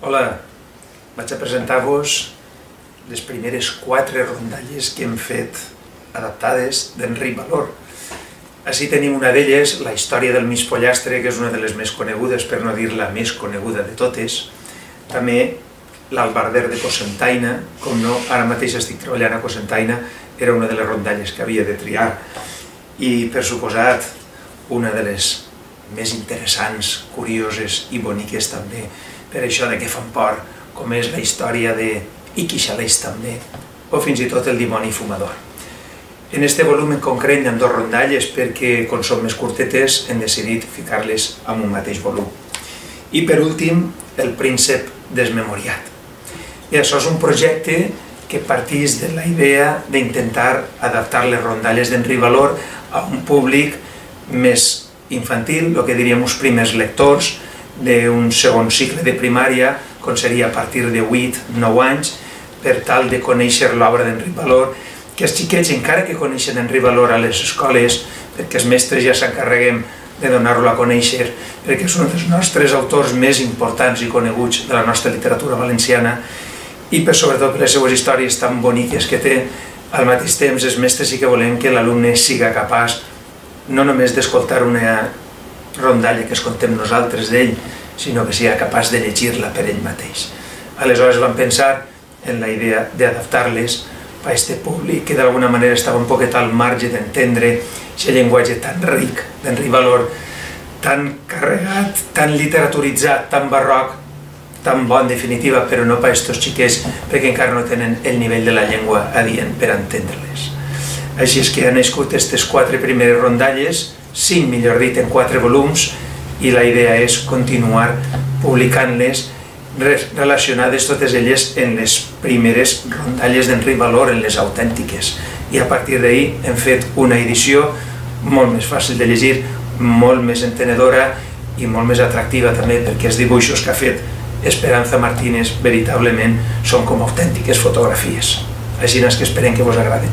Hola, vaig a presentar-vos les primeres 4 rondalles que hem fet adaptades d'Enric Valor. Així tenim una d'elles, la història del mig pollastre, que és una de les més conegudes, per no dir la més coneguda de totes. També l'Albarder de Cocentaina, com no, ara mateix estic treballant a Cocentaina, era una de les rondalles que havia de triar. I, per suposat, una de les més interessants, curioses i boniques també, per això de què fan por, com és la història de I qui xaleix també, o fins i tot el dimoni fumador. En este volum en concret hi ha 2 rondalles perquè, com són més curtetes, hem decidit ficar-les en un mateix volum. I per últim, el príncep desmemoriat. I això és un projecte que parteix de la idea d'intentar adaptar les rondalles d'Enric Valor a un públic més infantil, el que diríem els primers lectors d'un segon cicle de primària, com seria a partir de 8-9 anys, per tal de conèixer l'obra d'Enric Valor, que els xiquets, encara que coneixen Enric Valor a les escoles, perquè els mestres ja s'encarreguem de donar-lo a conèixer, perquè és un dels nostres autors més importants i coneguts de la nostra literatura valenciana, i sobretot per les seues històries tan boniques que té. Al mateix temps, els mestres sí que volem que l'alumne siga capaç no només d'escoltar una rondalla que es contem nosaltres d'ell, sinó que sigui capaç de llegir-la per ell mateix. Aleshores vam pensar en la idea d'adaptar-les a aquest públic que d'alguna manera estava un poquet al marge d'entendre aquest llenguatge tan ric d'Enric Valor, tan carregat, tan literaturitzat, tan barroc, tan bo en definitiva, però no per a aquests xiquets perquè encara no tenen el nivell de la llengua adient per entendre-les. Així és que han nascut aquestes 4 primeres rondalles, 5 millor dit, en 4 volums, i la idea és continuar publicant-les relacionades totes elles en les primeres rondalles d'Enric Valor, en les autèntiques. I a partir d'ahir hem fet una edició molt més fàcil de llegir, molt més entenedora i molt més atractiva també, perquè els dibuixos que ha fet Esperanza Martínez veritablement són com autèntiques fotografies. Així és que esperem que vos agraden.